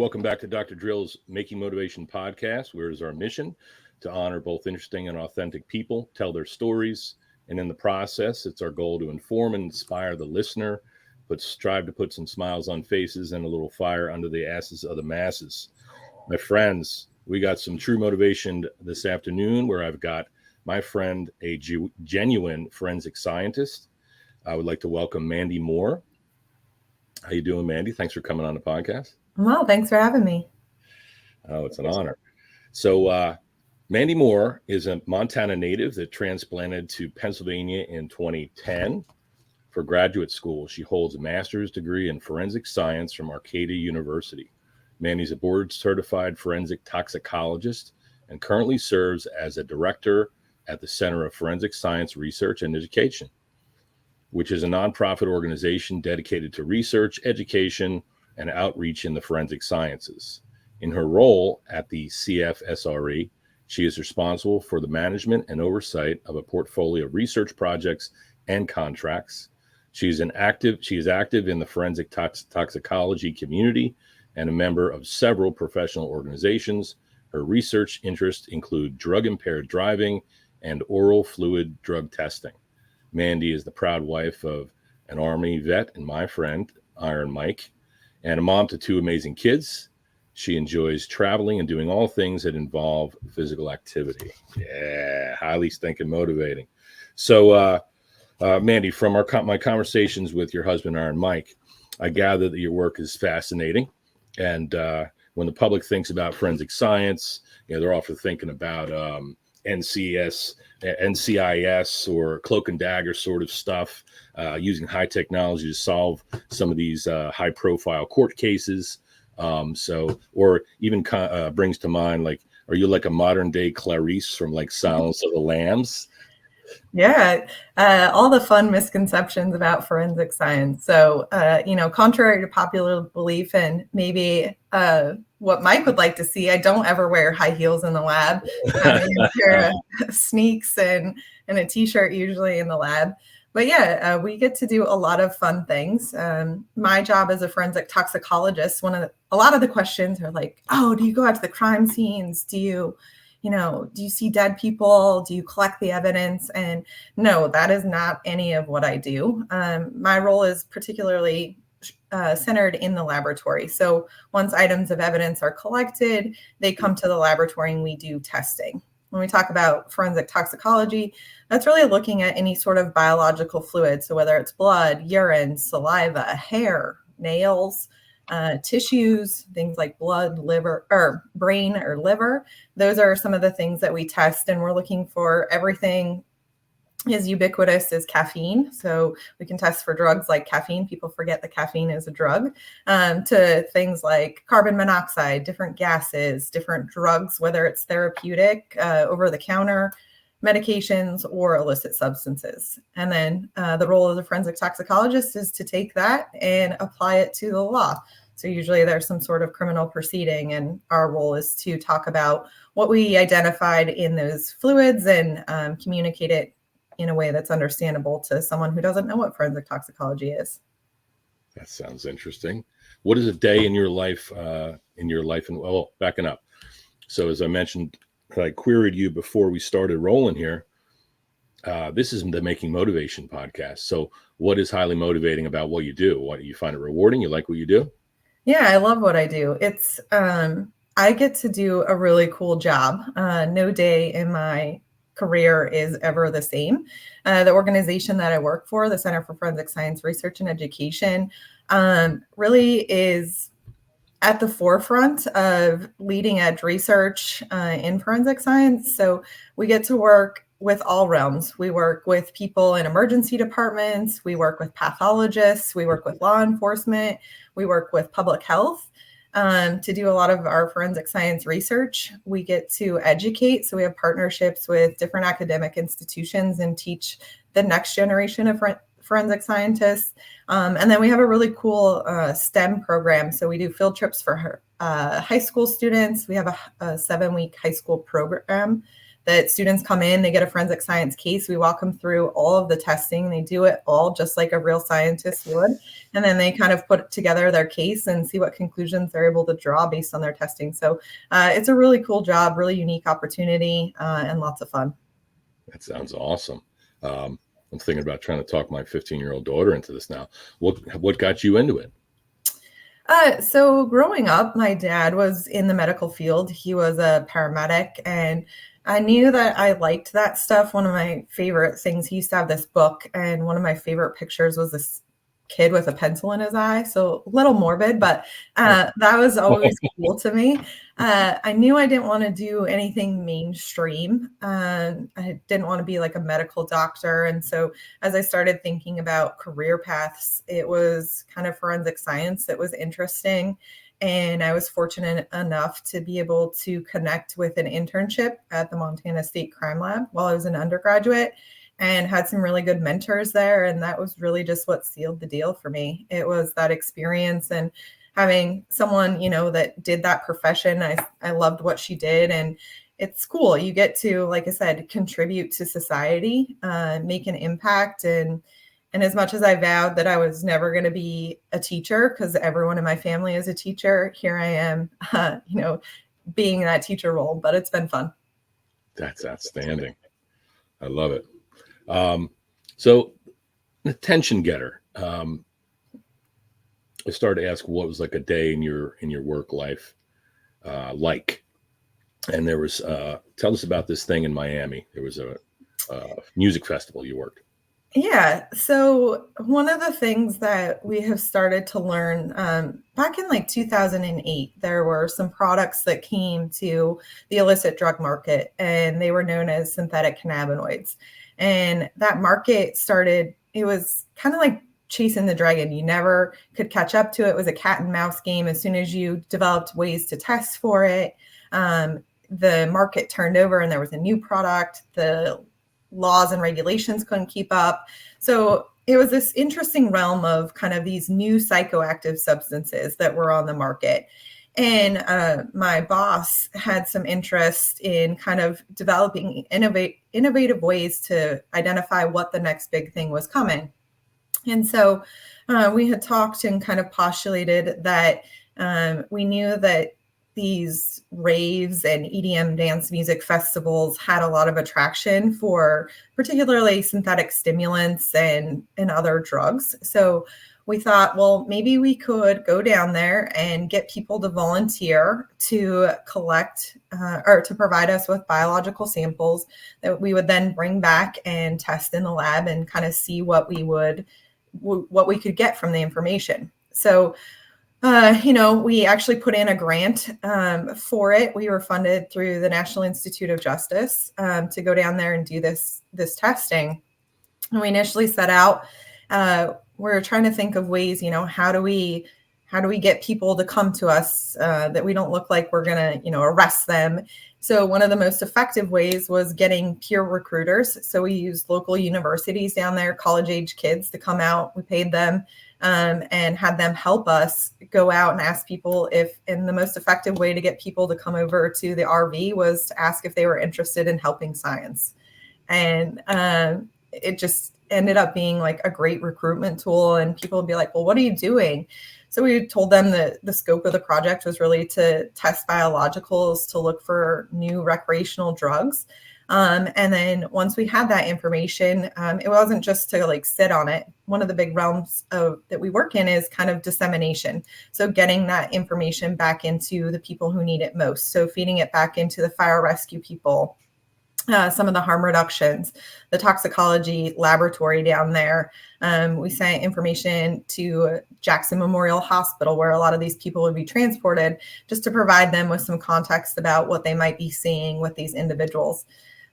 welcome back to Dr. Drill's Making Motivation podcast, where it is our mission to honor both interesting and authentic people, tell their stories, and in the process, it's our goal to inform and inspire the listener, but strive to put some smiles on faces and a little fire under the asses of the masses. My friends, we got some true motivation this afternoon where I've got my friend, a genuine forensic scientist. I would like to welcome Mandi Mohr. How you doing, Mandy? Thanks for coming on the podcast. Well, thanks for having me. Oh, it's an honor. So Mandi Mohr is a Montana native that transplanted to Pennsylvania in 2010 for graduate school. She holds a master's degree in forensic science from Arcadia University. Mandy's a board-certified forensic toxicologist and currently serves as a director at the Center of Forensic Science Research and Education, which is a nonprofit organization dedicated to research, education, and outreach in the forensic sciences. In her role at the CFSRE, she is responsible for the management and oversight of a portfolio of research projects and contracts. She is active in the forensic toxicology community and a member of several professional organizations. Her research interests include drug-impaired driving and oral fluid drug testing. Mandy is the proud wife of an Army vet and my friend, Iron Mike, and a mom to two amazing kids. She enjoys traveling and doing all things that involve physical activity. Yeah, highly stinking motivating. So, Mandy, from my conversations with your husband, Iron Mike, I gather that your work is fascinating. And when the public thinks about forensic science, they're often thinking about NCIS or cloak and dagger sort of stuff, using high technology to solve some of these high profile court cases. Or even brings to mind, like, are you like a modern day Clarice from like Silence of the Lambs? Yeah, all the fun misconceptions about forensic science. So, contrary to popular belief and maybe what Mike would like to see, I don't ever wear high heels in the lab. I wear sneaks and a t-shirt usually in the lab. But yeah, we get to do a lot of fun things. My job as a forensic toxicologist, a lot of the questions are like, oh, do you go out to the crime scenes? Do you see dead people? Do you collect the evidence? And no, that is not any of what I do. My role is particularly centered in the laboratory. So once items of evidence are collected, they come to the laboratory and we do testing. When we talk about forensic toxicology, that's really looking at any sort of biological fluid. So whether it's blood, urine, saliva, hair, nails, tissues, things like blood, liver, or brain or liver. Those are some of the things that we test, and we're looking for everything as ubiquitous as caffeine. So we can test for drugs like caffeine. People forget that caffeine is a drug, to things like carbon monoxide, different gases, different drugs, whether it's therapeutic, over the counter medications, or illicit substances. And then the role of the forensic toxicologist is to take that and apply it to the law. So usually there's some sort of criminal proceeding, and our role is to talk about what we identified in those fluids and communicate it in a way that's understandable to someone who doesn't know what forensic toxicology is. That sounds interesting. What is a day in your life? And well, backing up. So as I mentioned, I queried you before we started rolling here. This is the Making Motivation podcast. So what is highly motivating about what you do? What do you find it rewarding? You like what you do? Yeah, I love what I do. It's I get to do a really cool job. No day in my career is ever the same. The organization that I work for, the Center for Forensic Science Research and Education, really is at the forefront of leading edge research in forensic science. So we get to work with all realms. We work with people in emergency departments. We work with pathologists. We work with law enforcement. We work with public health. To do a lot of our forensic science research. We get to educate. So we have partnerships with different academic institutions and teach the next generation of forensic scientists. And then we have a really cool STEM program. So we do field trips for high school students. We have a 7-week high school program that students come in, they get a forensic science case. We walk them through all of the testing. They do it all just like a real scientist would. And then they kind of put together their case and see what conclusions they're able to draw based on their testing. So it's a really cool job, really unique opportunity, and lots of fun. That sounds awesome. I'm thinking about trying to talk my 15-year-old daughter into this now. What got you into it? So growing up, my dad was in the medical field. He was a paramedic, and I knew that I liked that stuff. One of my favorite things, he used to have this book, and one of my favorite pictures was this kid with a pencil in his eye. So a little morbid, but that was always cool to me. I knew I didn't want to do anything mainstream. I didn't want to be like a medical doctor. And so as I started thinking about career paths, it was kind of forensic science that was interesting. And I was fortunate enough to be able to connect with an internship at the Montana State Crime Lab while I was an undergraduate, and had some really good mentors there. And that was really just what sealed the deal for me. It was that experience and having someone, that did that profession. I loved what she did. And it's cool. You get to, like I said, contribute to society, make an impact. And as much as I vowed that I was never going to be a teacher, because everyone in my family is a teacher, here I am, being in that teacher role, but it's been fun. That's outstanding. I love it. So attention getter. I started to ask what was like a day in your work life like, and there was tell us about this thing in Miami. There was a music festival you worked. Yeah. So one of the things that we have started to learn back in like 2008, there were some products that came to the illicit drug market, and they were known as synthetic cannabinoids. And that market started, it was kind of like chasing the dragon. You never could catch up to it. It was a cat and mouse game. As soon as you developed ways to test for it, the market turned over and there was a new product. The laws and regulations couldn't keep up. So it was this interesting realm of kind of these new psychoactive substances that were on the market. And my boss had some interest in kind of developing innovative ways to identify what the next big thing was coming. And so we had talked and kind of postulated that we knew that these raves and EDM dance music festivals had a lot of attraction for particularly synthetic stimulants and other drugs. So we thought, well, maybe we could go down there and get people to volunteer to collect or to provide us with biological samples that we would then bring back and test in the lab and kind of see what we could get from the information. So we actually put in a grant for it. We were funded through the National Institute of Justice to go down there and do this testing. And we initially set out, we're trying to think of ways, how do we get people to come to us that we don't look like we're going to, arrest them. So one of the most effective ways was getting peer recruiters. So we used local universities down there, college-age kids to come out. We paid them and had them help us go out and ask people and the most effective way to get people to come over to the RV was to ask if they were interested in helping science. And it just ended up being like a great recruitment tool. And people would be like, well, what are you doing? So we told them that the scope of the project was really to test biologicals to look for new recreational drugs. And then once we had that information, it wasn't just to like sit on it. One of the big realms that we work in is kind of dissemination. So getting that information back into the people who need it most. So feeding it back into the fire rescue people, some of the harm reductions, the toxicology laboratory down there. We sent information to Jackson Memorial Hospital, where a lot of these people would be transported, just to provide them with some context about what they might be seeing with these individuals.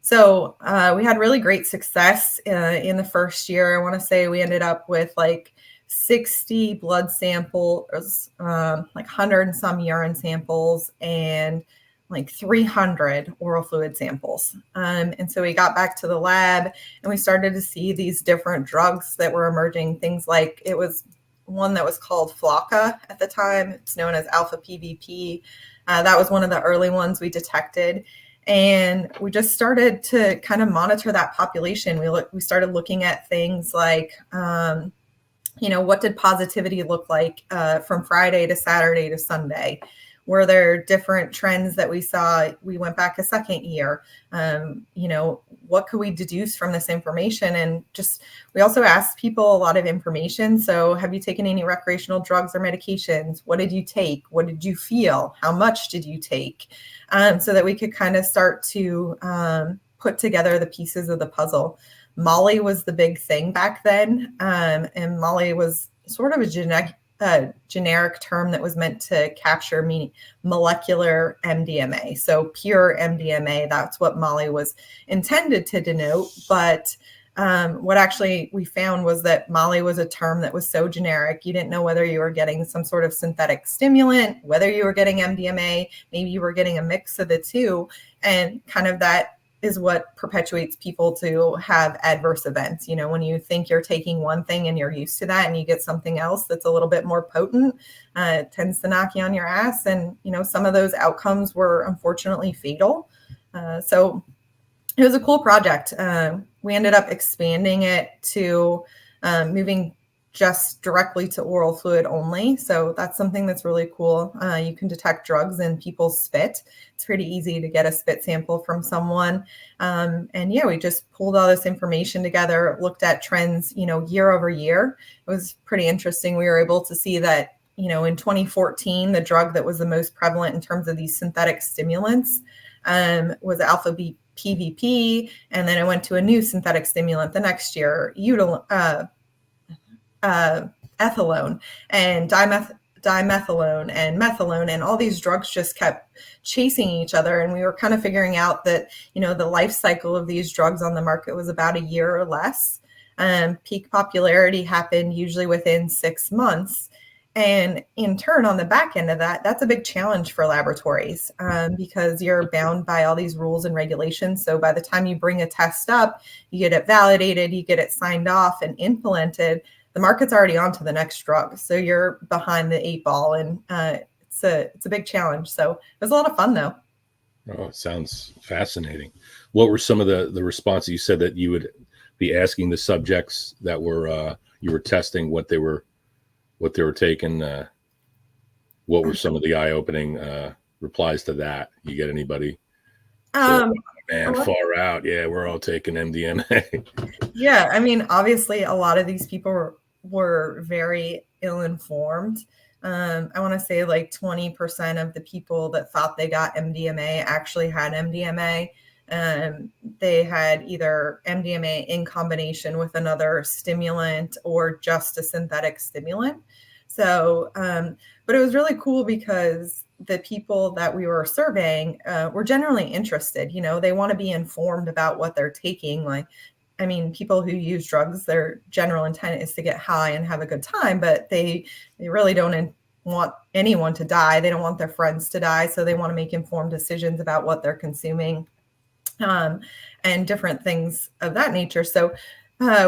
So we had really great success in the first year. I want to say we ended up with like 60 blood samples, like 100 and some urine samples, and like 300 oral fluid samples. And so we got back to the lab and we started to see these different drugs that were emerging. Things like, it was one that was called Flocka at the time. It's known as alpha PVP. That was one of the early ones we detected. And we just started to kind of monitor that population. We started looking at things like, what did positivity look like from Friday to Saturday to Sunday? Were there different trends that we saw? We went back a second year. What could we deduce from this information? And we also asked people a lot of information. So have you taken any recreational drugs or medications? What did you take? What did you feel? How much did you take? So that we could kind of start to put together the pieces of the puzzle. Molly was the big thing back then. And Molly was sort of a generic term that was meant to capture molecular MDMA. So pure MDMA, that's what Molly was intended to denote. But what actually we found was that Molly was a term that was so generic. You didn't know whether you were getting some sort of synthetic stimulant, whether you were getting MDMA, maybe you were getting a mix of the two. And kind of that is what perpetuates people to have adverse events. When you think you're taking one thing and you're used to that and you get something else that's a little bit more potent, it tends to knock you on your ass. And, some of those outcomes were unfortunately fatal. So it was a cool project. We ended up expanding it to moving just directly to oral fluid only. So that's something that's really cool. You can detect drugs in people's spit. It's pretty easy to get a spit sample from someone. We just pulled all this information together, looked at trends, year over year. It was pretty interesting. We were able to see that, in 2014, the drug that was the most prevalent in terms of these synthetic stimulants was alpha PVP. And then it went to a new synthetic stimulant the next year, ethylone and dimethyl and methylone, and all these drugs just kept chasing each other. And we were kind of figuring out that, the life cycle of these drugs on the market was about a year or less. Peak popularity happened usually within 6 months. And in turn, on the back end of that, that's a big challenge for laboratories because you're bound by all these rules and regulations. So by the time you bring a test up, you get it validated, you get it signed off and implemented, the market's already on to the next drug. So you're behind the 8 ball, and it's a big challenge. So it was a lot of fun, though. Oh, it sounds fascinating. What were some of the responses? You said that you would be asking the subjects that were you were testing what they were taking. What were some of the eye-opening replies to that? You get anybody? Man, far out. Yeah, we're all taking MDMA. Yeah, I mean, obviously, a lot of these people were very ill-informed. I want to say like 20% of the people that thought they got MDMA actually had MDMA. They had either MDMA in combination with another stimulant or just a synthetic stimulant. So, but it was really cool because the people that we were surveying were generally interested. They want to be informed about what they're taking. People who use drugs, their general intent is to get high and have a good time, but they really don't want anyone to die. They don't want their friends to die. So they want to make informed decisions about what they're consuming and different things of that nature. So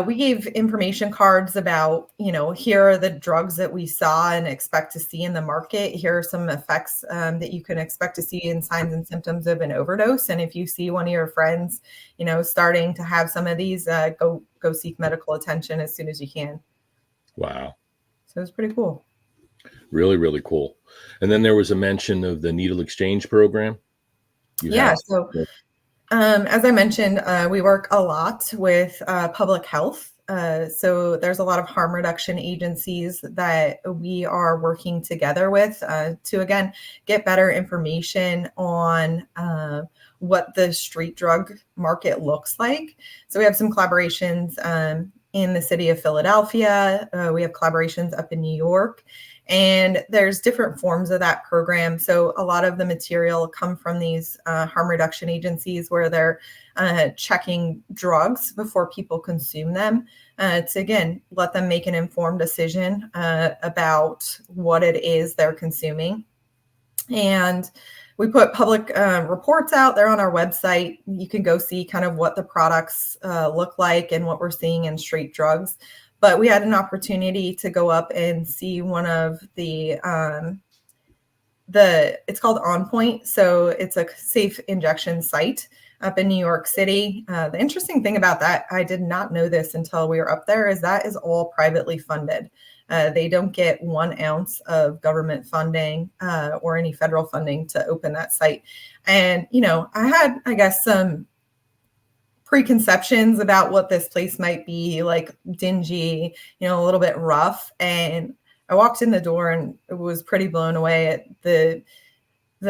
we gave information cards about, here are the drugs that we saw and expect to see in the market. Here are some effects that you can expect to see in signs and symptoms of an overdose. And if you see one of your friends, starting to have some of these, go seek medical attention as soon as you can. Wow. So it's pretty cool. Really, really cool. And then there was a mention of the needle exchange program. So as I mentioned, we work a lot with public health. So there's a lot of harm reduction agencies that we are working together with to, again, get better information on what the street drug market looks like. So we have some collaborations in the city of Philadelphia. We have collaborations up in New York. And there's different forms of that program. So a lot of the material come from these harm reduction agencies where they're checking drugs before people consume them to, again, let them make an informed decision about what it is they're consuming. And we put public reports out there on our website. You can go see kind of what the products look like and what we're seeing in street drugs. But we had an opportunity to go up and see one of the it's called On Point. So it's a safe injection site up in New York City. The interesting thing about that, I did not know this until we were up there, is that is all privately funded. They don't get 1 ounce of government funding or any federal funding to open that site. And, I had, I guess, some preconceptions about what this place might be, like dingy, a little bit rough. And I walked in the door and was pretty blown away at the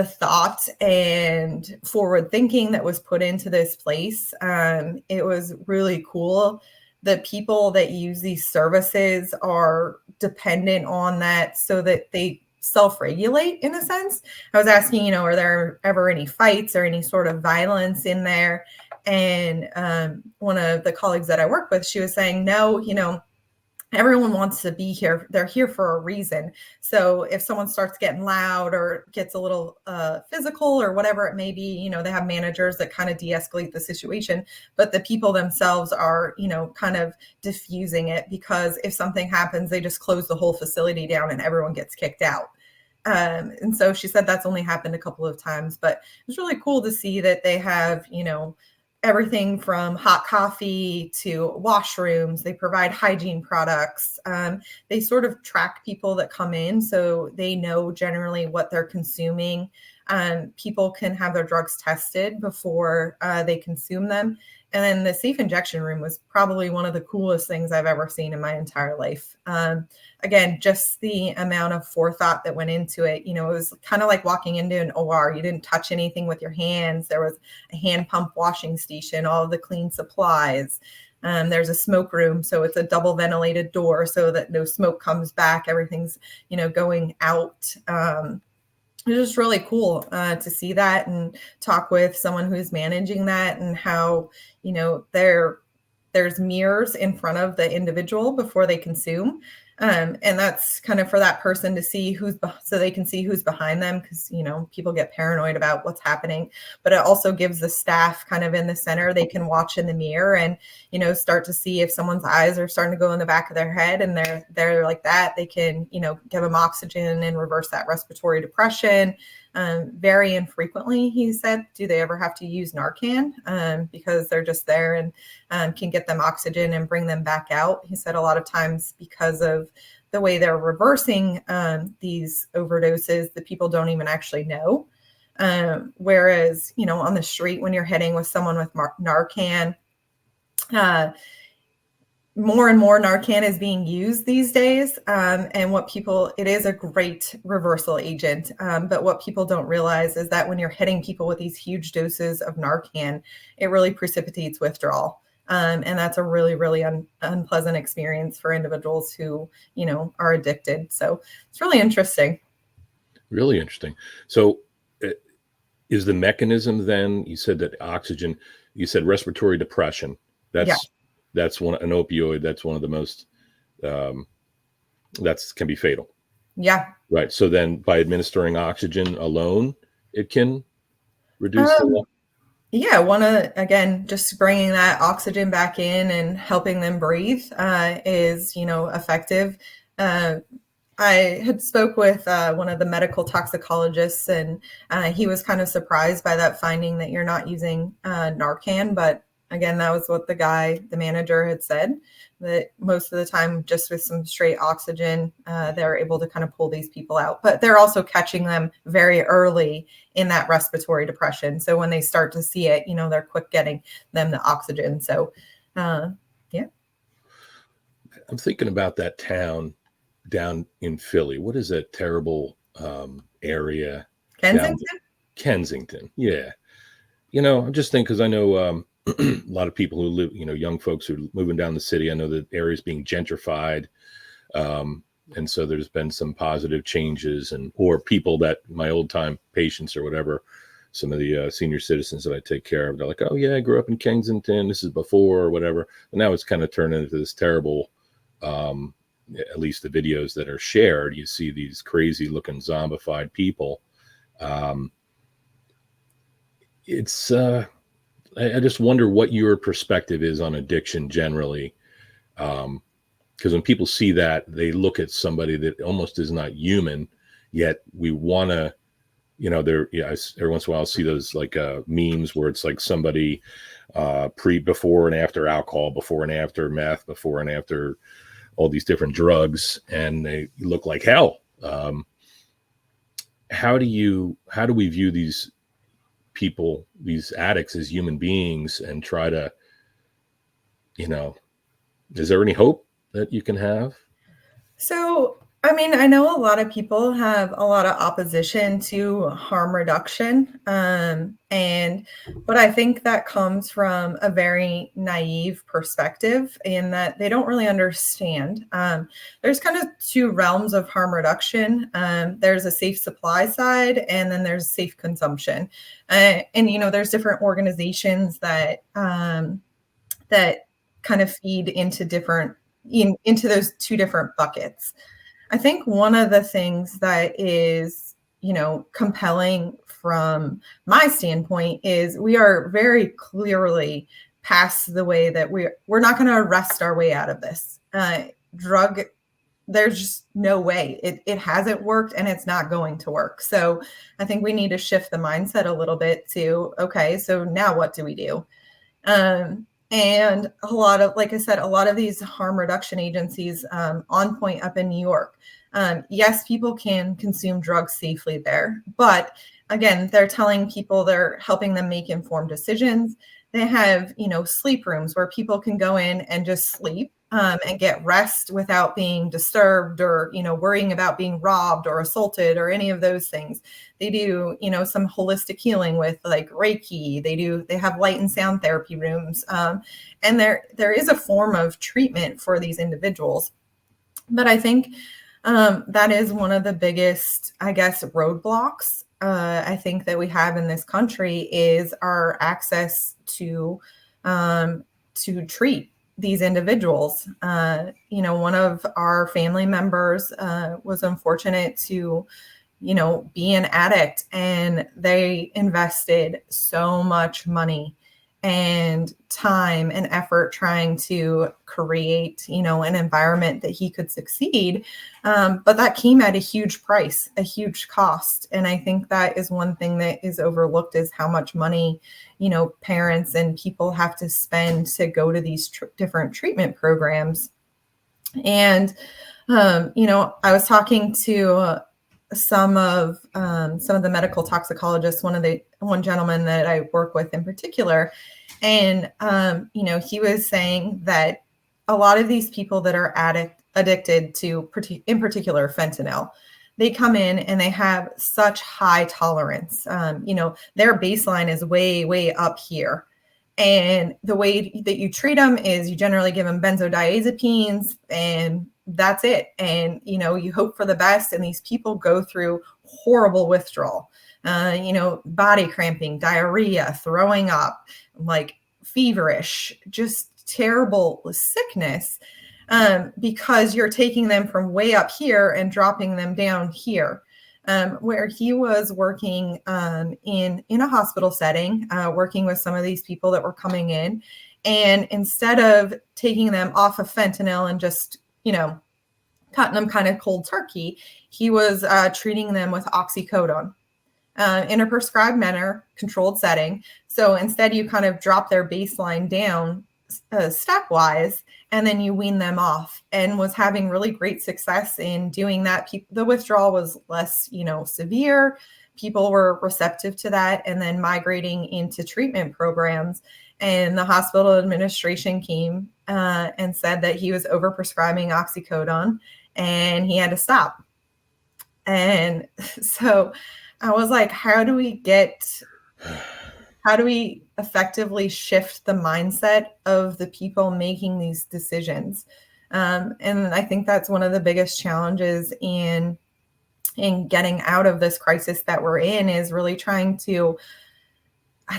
thought and forward thinking that was put into this place. It was really cool. The people that use these services are dependent on that so that they self-regulate in a sense. I was asking, are there ever any fights or any sort of violence in there? And one of the colleagues that I work with, she was saying, no, everyone wants to be here. They're here for a reason. So if someone starts getting loud or gets a little physical or whatever it may be, they have managers that kind of de-escalate the situation, but the people themselves are, kind of diffusing it, because if something happens, they just close the whole facility down and everyone gets kicked out. And so she said that's only happened a couple of times, but it was really cool to see that they have, everything from hot coffee to washrooms. They provide hygiene products. They sort of track people that come in, so they know generally what they're consuming. People can have their drugs tested before they consume them. And then the safe injection room was probably one of the coolest things I've ever seen in my entire life. Again, just the amount of forethought that went into it. It was kind of like walking into an OR. You didn't touch anything with your hands. There was a hand pump washing station, all of the clean supplies. There's a smoke room, so it's a double ventilated door so that no smoke comes back. Everything's, going out. It was just really cool to see that and talk with someone who's managing that, and how, there's mirrors in front of the individual before they consume. And that's kind of for that person to see so they can see who's behind them, because, people get paranoid about what's happening. But it also gives the staff kind of in the center, they can watch in the mirror and, start to see if someone's eyes are starting to go in the back of their head and they're like that. They can, give them oxygen and reverse that respiratory depression. Very infrequently, he said, do they ever have to use Narcan, because they're just there and can get them oxygen and bring them back out. He said a lot of times, because of the way they're reversing these overdoses, the people don't even actually know. Whereas, on the street, when you're hitting with someone with Narcan, more and more Narcan is being used these days. And it is a great reversal agent. But what people don't realize is that when you're hitting people with these huge doses of Narcan, it really precipitates withdrawal. And that's a really, really unpleasant experience for individuals who, are addicted. So it's really interesting. Really interesting. So is the mechanism then, you said that oxygen, you said respiratory depression. That's an opioid. That's one of the most, that can be fatal. Yeah. Right. So then by administering oxygen alone, it can reduce the... Yeah, again, just bringing that oxygen back in and helping them breathe is, effective. I had spoke with one of the medical toxicologists, and he was kind of surprised by that finding that you're not using Narcan. But again, that was what the manager had said, that most of the time, just with some straight oxygen, they're able to kind of pull these people out. But they're also catching them very early in that respiratory depression. So when they start to see it, they're quick getting them the oxygen. So, yeah. I'm thinking about that town down in Philly. What is that terrible area? Kensington? Kensington, yeah. I'm just thinking, because I know a lot of people who live, young folks who are moving down the city. I know the area is being gentrified. And so there's been some positive changes, or people that my old time patients or whatever, some of the senior citizens that I take care of, they're like, oh yeah, I grew up in Kensington. This is before or whatever. And now it's kind of turned into this terrible, at least the videos that are shared, you see these crazy looking zombified people. I just wonder what your perspective is on addiction generally. Because when people see that, they look at somebody that almost is not human, yet we want to there, every once in a while I'll see those like memes where it's like somebody before and after alcohol, before and after meth, before and after all these different drugs, and they look like hell. How do we view these people, these addicts, as human beings, and try to, is there any hope that you can have? So, I mean, I know a lot of people have a lot of opposition to harm reduction. But I think that comes from a very naive perspective in that they don't really understand. There's kind of two realms of harm reduction. There's a safe supply side, and then there's safe consumption. There's different organizations that kind of feed into into those two different buckets. I think one of the things that is, compelling from my standpoint is we are very clearly past the way that we're not going to arrest our way out of this. There's just no way. It hasn't worked, and it's not going to work. So I think we need to shift the mindset a little bit to, okay, so now what do we do? And like I said, a lot of these harm reduction agencies, On Point up in New York, yes, people can consume drugs safely there. But again, they're telling people, they're helping them make informed decisions. They have, sleep rooms where people can go in and just sleep and get rest without being disturbed or, worrying about being robbed or assaulted or any of those things. They do, some holistic healing with like Reiki. They have light and sound therapy rooms. And there is a form of treatment for these individuals. But I think that is one of the biggest, I guess, roadblocks I think that we have in this country is our access to treat these individuals. One of our family members was unfortunate to, be an addict, and they invested so much money and time and effort trying to create, an environment that he could succeed. But that came at a huge price, a huge cost. And I think that is one thing that is overlooked, is how much money, parents and people have to spend to go to these different treatment programs. And, I was talking to some of the medical toxicologists, one gentleman that I work with in particular. And, he was saying that a lot of these people that are addicted to, in particular, fentanyl, they come in and they have such high tolerance. Their baseline is way, way up here. And the way that you treat them is you generally give them benzodiazepines, and that's it. And, you hope for the best. And these people go through horrible withdrawal, body cramping, diarrhea, throwing up, like feverish, just terrible sickness, because you're taking them from way up here and dropping them down here. Where he was working in a hospital setting, working with some of these people that were coming in. And instead of taking them off of fentanyl and just, cutting them kind of cold turkey, he was treating them with oxycodone in a prescribed manner, controlled setting. So instead, you kind of drop their baseline down stepwise, and then you wean them off, and was having really great success in doing that. The withdrawal was less, severe. People were receptive to that, and then migrating into treatment programs. And the hospital administration came and said that he was overprescribing oxycodone, and he had to stop. And so I was like, how do we effectively shift the mindset of the people making these decisions? And I think that's one of the biggest challenges in getting out of this crisis that we're in, is really trying to,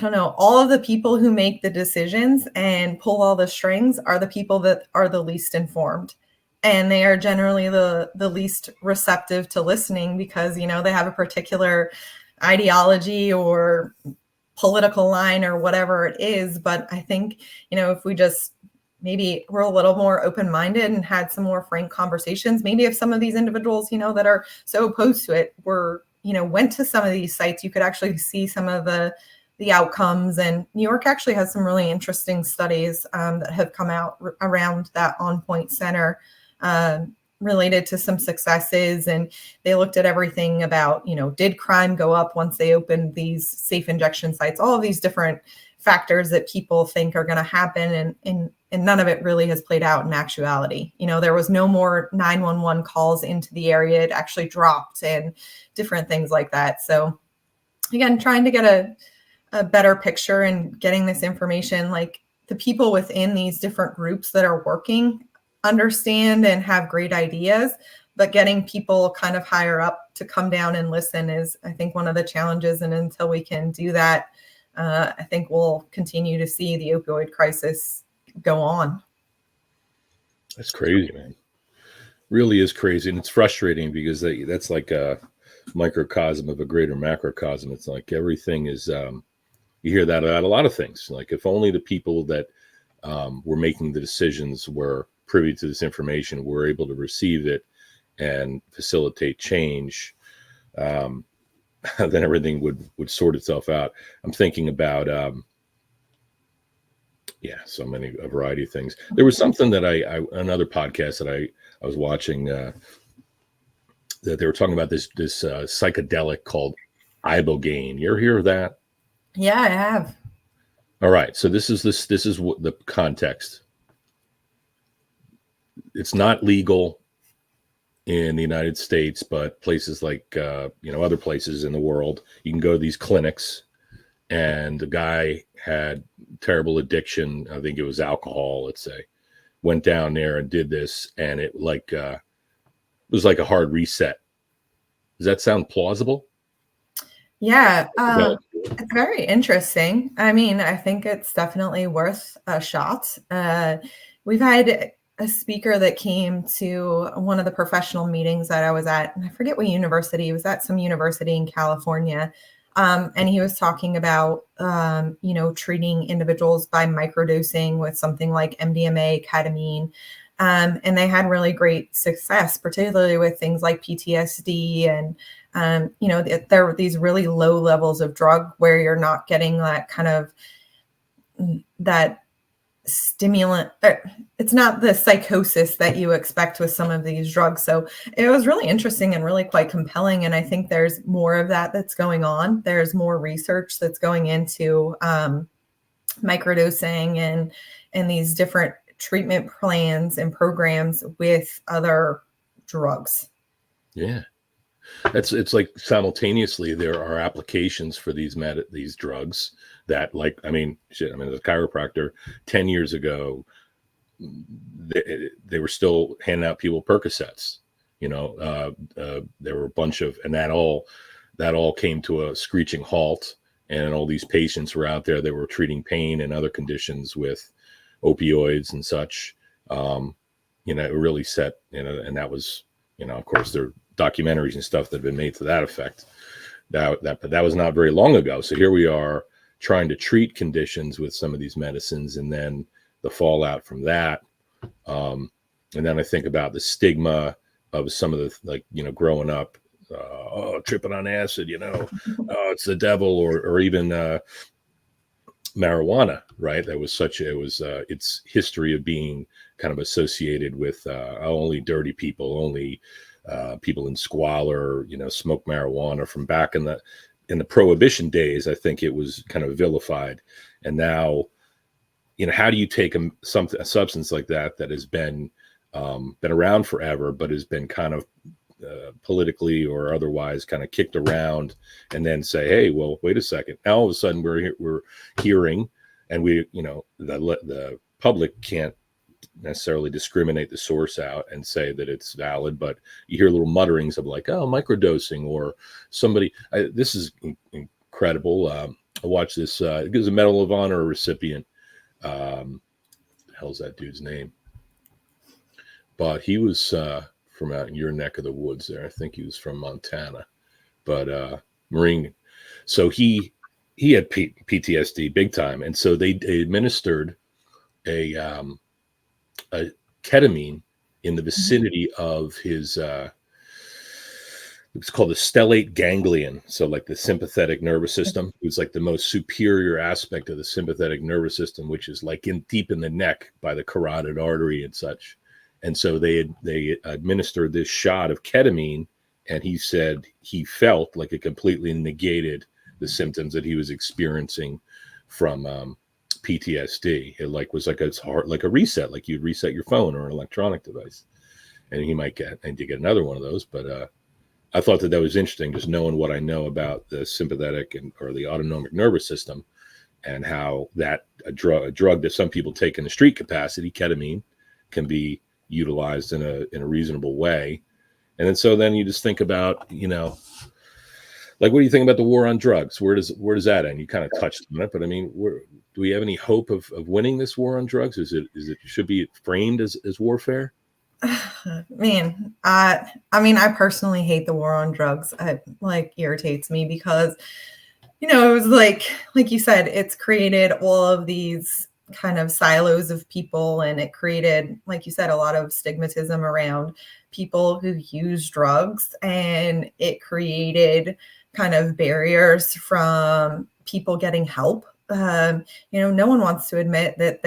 all of the people who make the decisions and pull all the strings are the people that are the least informed. And they are generally the least receptive to listening, because, they have a particular ideology or political line or whatever it is. But I think, if we just maybe we're a little more open-minded and had some more frank conversations, maybe if some of these individuals, that are so opposed to it were went to some of these sites, you could actually see some of the outcomes. And New York actually has some really interesting studies that have come out around that On Point Center related to some successes. And they looked at everything about, did crime go up once they opened these safe injection sites, all of these different factors that people think are going to happen. And none of it really has played out in actuality. There was no more 911 calls into the area. It actually dropped and different things like that. So again, trying to get a better picture and getting this information, like the people within these different groups that are working understand and have great ideas, but getting people kind of higher up to come down and listen is, I think, one of the challenges. And until we can do that, I think we'll continue to see the opioid crisis go on. That's crazy, man. Really is crazy. And it's frustrating because that's like a microcosm of a greater macrocosm. It's like everything is, you hear that about a lot of things. Like if only the people that were making the decisions were privy to this information, were able to receive it and facilitate change, then everything would sort itself out. I'm thinking about, a variety of things. There was something that another podcast that I was watching, that they were talking about this psychedelic called ibogaine. You ever hear of that? Yeah, I have. All right. So this is what the context. It's not legal in the United States, but places like, other places in the world, you can go to these clinics, and the guy had terrible addiction. I think it was alcohol, let's say, went down there and did this. And it was like a hard reset. Does that sound plausible? Yeah. It's very interesting. I mean, I think it's definitely worth a shot. We've had a speaker that came to one of the professional meetings that I was at, and I forget what university. It was at some university in California. And he was talking about, treating individuals by microdosing with something like MDMA, ketamine. And they had really great success, particularly with things like PTSD. And, there were these really low levels of drug where you're not getting that kind of that stimulant. It's not the psychosis that you expect with some of these drugs. So it was really interesting and really quite compelling. And I think there's more of that that's going on. There's more research that's going into microdosing and these different treatment plans and programs with other drugs. Yeah. It's like simultaneously there are applications for these drugs that, like, as a chiropractor 10 years ago, they were still handing out people Percocets. There were a bunch of, and that all came to a screeching halt. And all these patients were out there that were treating pain and other conditions with opioids and such. It really set, and that was, of course, there are documentaries and stuff that have been made to that effect. But that was not very long ago. So here we are trying to treat conditions with some of these medicines, and then the fallout from that. And then I think about the stigma of some of the, growing up, tripping on acid, it's the devil, or even marijuana, right? That was its history of being kind of associated with only dirty people, only people in squalor, smoke marijuana. From back in the Prohibition days, I think it was kind of vilified. And now, how do you take a substance like that has been around forever, but has been kind of politically or otherwise kind of kicked around, and then say, hey, well, wait a second. Now all of a sudden we're hearing, and the public can't necessarily discriminate the source out and say that it's valid, but you hear little mutterings of like, oh, microdosing, or somebody. This is incredible. I watched this. It was a Medal of Honor recipient. The hell's that dude's name? But he was from out in your neck of the woods there. I think he was from Montana, but Marine. So he had PTSD big time, and so they administered a ketamine in the vicinity of his it's called the stellate ganglion. So like the sympathetic nervous system, it's like the most superior aspect of the sympathetic nervous system, which is like deep in the neck by the carotid artery and such. And so they administered this shot of ketamine, and he said he felt like it completely negated the symptoms that he was experiencing from PTSD. It like was like it's hard, like a reset, like you'd reset your phone or an electronic device. And he might get, and to get another one of those, but I thought that was interesting, just knowing what I know about the sympathetic or the autonomic nervous system, and how that a drug that some people take in the street capacity, ketamine, can be utilized in a reasonable way. And then you just think about, like, what do you think about the war on drugs? Where does that end? You kind of touched on it, but I mean, do we have any hope of winning this war on drugs? Is it should be framed as warfare? Man, I mean, I personally hate the war on drugs. It like irritates me because, it was like you said, it's created all of these kind of silos of people, and it created, like you said, a lot of stigmatism around people who use drugs, and it created kind of barriers from people getting help. No one wants to admit that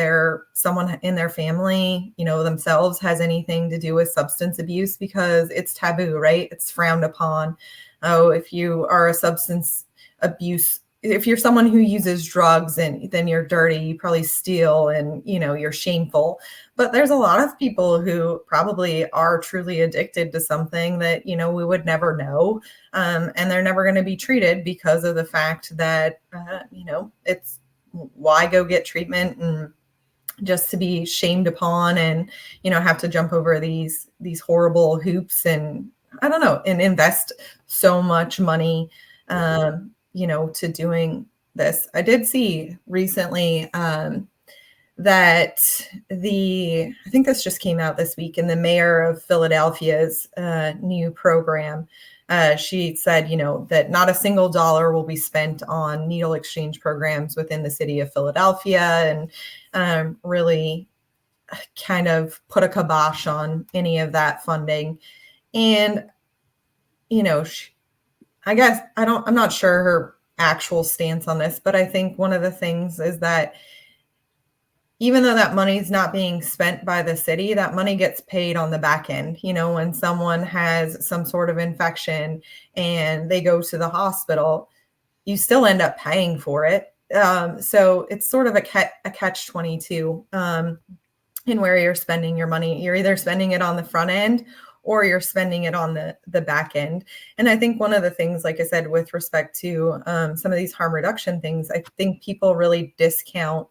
someone in their family, themselves has anything to do with substance abuse, because it's taboo, right? It's frowned upon. Oh, if you are a substance abuse, if you're someone who uses drugs, and then you're dirty, you probably steal, and you're shameful. But there's a lot of people who probably are truly addicted to something that we would never know, and they're never going to be treated because of the fact that it's why go get treatment and just to be shamed upon, and have to jump over these horrible hoops, and I don't know, and invest so much money to doing this. I did see recently that I think this just came out this week, in the mayor of Philadelphia's new program. She said, that not a single dollar will be spent on needle exchange programs within the city of Philadelphia, and really kind of put a kibosh on any of that funding. And, I guess I'm not sure her actual stance on this, but I think one of the things is that even though that money is not being spent by the city, that money gets paid on the back end. When someone has some sort of infection and they go to the hospital, you still end up paying for it. So it's sort of a catch-22 in where you're spending your money. You're either spending it on the front end or you're spending it on the back end. And I think one of the things, like I said, with respect to some of these harm reduction things, I think people really discount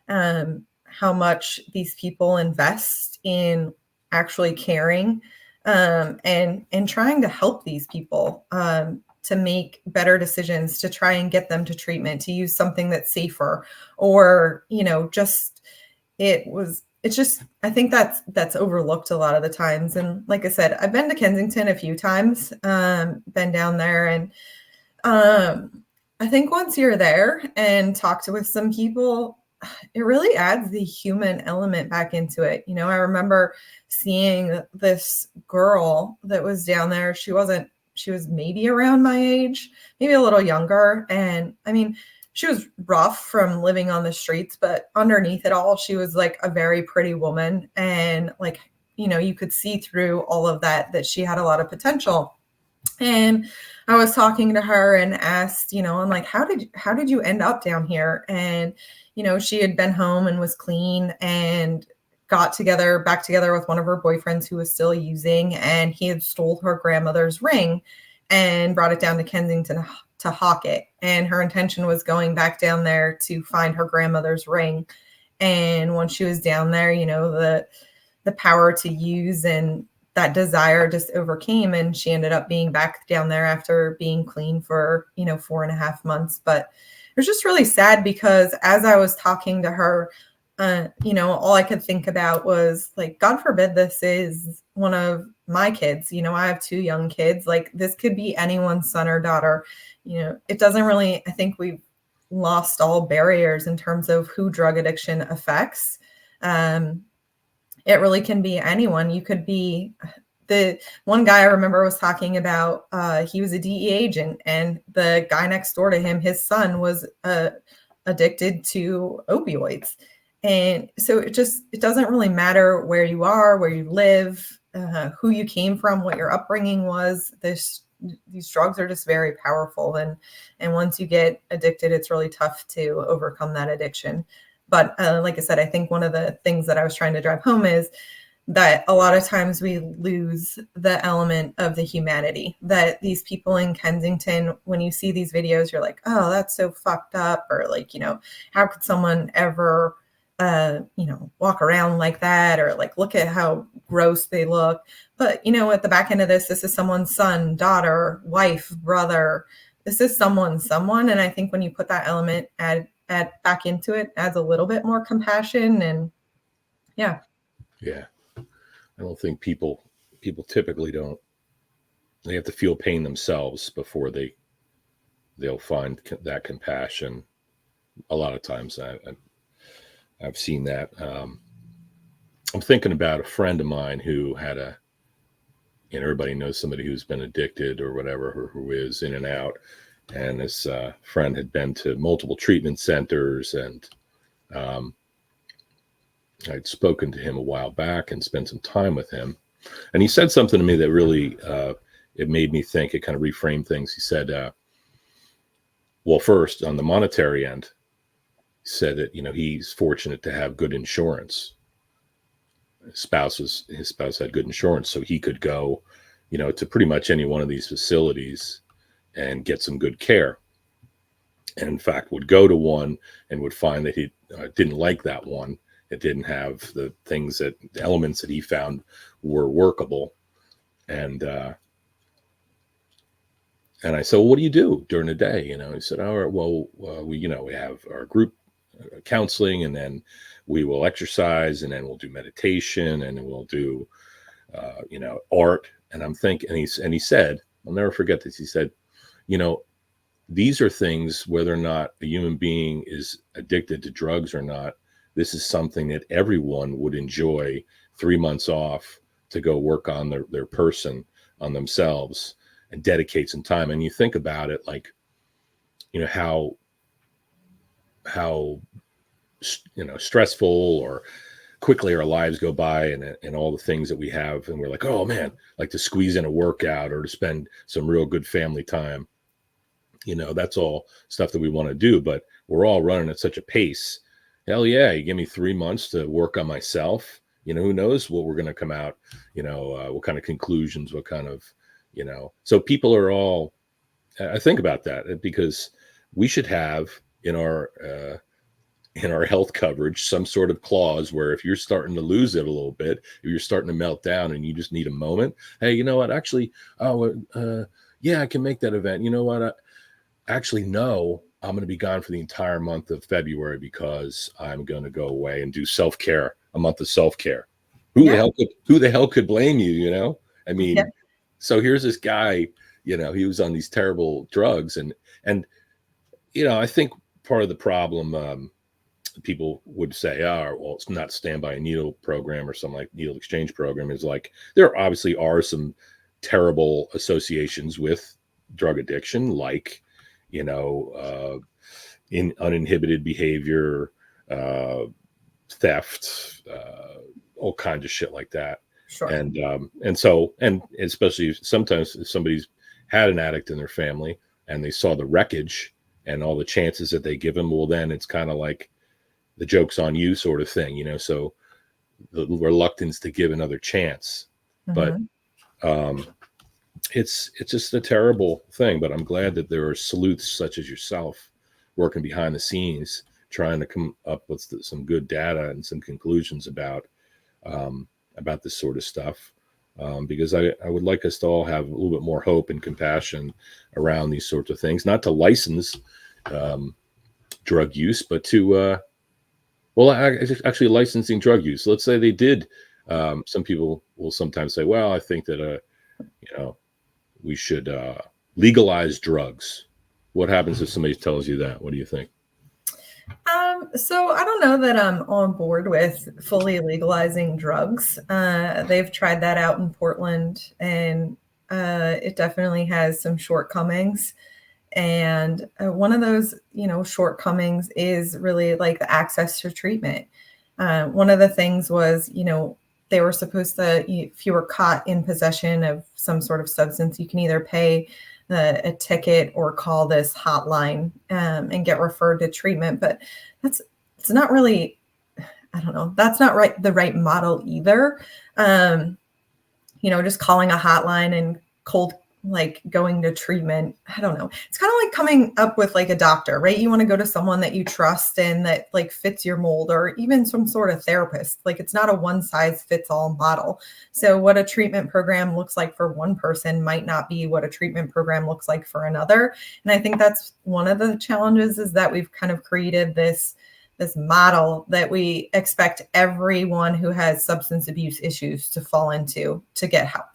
how much these people invest in actually caring and trying to help these people to make better decisions, to try and get them to treatment, to use something that's safer, or it's just, I think that's overlooked a lot of the times. And like I said, I've been to Kensington a few times, been down there, and I think once you're there and talk with some people, it really adds the human element back into it. I remember seeing this girl that was down there. She was maybe around my age, maybe a little younger. And I mean, she was rough from living on the streets, but underneath it all, she was like a very pretty woman. And like, you could see through all of that she had a lot of potential. And I was talking to her and asked, I'm like, how did you end up down here? And, she had been home and was clean and got back together with one of her boyfriends who was still using, and he had stole her grandmother's ring and brought it down to Kensington to hawk it. And her intention was going back down there to find her grandmother's ring. And when she was down there, the power to use and that desire just overcame, and she ended up being back down there after being clean for 4.5 months. But it was just really sad, because as I was talking to her, all I could think about was like, God forbid this is one of my kids. I have 2 young kids. Like, this could be anyone's son or daughter. It doesn't really, I think we've lost all barriers in terms of who drug addiction affects. It really can be anyone. You could be the one guy I remember was talking about, he was a DEA agent, and the guy next door to him, his son was addicted to opioids. And so it doesn't really matter where you are, where you live, who you came from, what your upbringing was. These drugs are just very powerful. And once you get addicted, it's really tough to overcome that addiction. But like I said, I think one of the things that I was trying to drive home is that a lot of times we lose the element of the humanity, that these people in Kensington, when you see these videos, you're like, oh, that's so fucked up. Or like, how could someone ever, walk around like that? Or like, look at how gross they look. But, at the back end of this is someone's son, daughter, wife, brother. This is someone. And I think when you put that element add back into it, adds a little bit more compassion. And yeah. I don't think people typically don't. They have to feel pain themselves before they'll find that compassion. A lot of times I've seen that. I'm thinking about a friend of mine who had everybody knows somebody who's been addicted or whatever, who is in and out. And this friend had been to multiple treatment centers, and I'd spoken to him a while back and spent some time with him. And he said something to me that really, it made me think. It kind of reframed things. He said, well, first, on the monetary end, he said that, he's fortunate to have good insurance. His spouse had good insurance, so he could go, to pretty much any one of these facilities and get some good care. And in fact, would go to one and would find that he didn't like that one. It didn't have the elements that he found were workable. And I said, well, what do you do during the day? He said, all right, well, we have our group counseling, and then we will exercise, and then we'll do meditation, and then we'll do, art. And I'm thinking, and he said, I'll never forget this. He said, these are things, whether or not a human being is addicted to drugs or not, this is something that everyone would enjoy 3 months off to go work on their person, on themselves, and dedicate some time. And you think about it, like, how stressful or quickly our lives go by, and all the things that we have, and we're like, oh man, like to squeeze in a workout or to spend some real good family time. That's all stuff that we want to do, but we're all running at such a pace. Hell yeah, you give me 3 months to work on myself. Who knows what we're going to come out, what kind of conclusions, what kind of, so people are all, I think about that, because we should have in our health coverage some sort of clause where if you're starting to lose it a little bit, if you're starting to melt down and you just need a moment, hey, you know what, actually, yeah, I can make that event. You know what, actually, no, I'm going to be gone for the entire month of February because I'm going to go away and do self-care, a month of self-care. Who the hell could blame you? I mean, So here's this guy, he was on these terrible drugs, and I think part of the problem, people would say, oh, well, it's not Stand by a Needle program or something like needle exchange program, is like, there obviously are some terrible associations with drug addiction, like, in uninhibited behavior, theft, all kinds of shit like that. Sure. And so especially sometimes if somebody's had an addict in their family and they saw the wreckage and all the chances that they give them, well, then it's kind of like the joke's on you sort of thing, so the reluctance to give another chance. Mm-hmm. But it's just a terrible thing. But I'm glad that there are sleuths such as yourself working behind the scenes, trying to come up with some good data and some conclusions about this sort of stuff. Because I would like us to all have a little bit more hope and compassion around these sorts of things, not to license drug use, but to, actually licensing drug use. Let's say they did. Some people will sometimes say, well, I think that, we should legalize drugs. What happens if somebody tells you that? What do you think? So I don't know that I'm on board with fully legalizing drugs. They've tried that out in Portland, and it definitely has some shortcomings. And one of those, shortcomings is really like the access to treatment. One of the things was, they were supposed to, if you were caught in possession of some sort of substance, you can either pay a ticket or call this hotline and get referred to treatment. But it's not really, I don't know, that's not the right model either. Just calling a hotline and cold like going to treatment. I don't know. It's kind of like coming up with like a doctor, right? You want to go to someone that you trust and that like fits your mold, or even some sort of therapist. Like it's not a one size fits all model. So what a treatment program looks like for one person might not be what a treatment program looks like for another. And I think that's one of the challenges, is that we've kind of created this model that we expect everyone who has substance abuse issues to fall into to get help.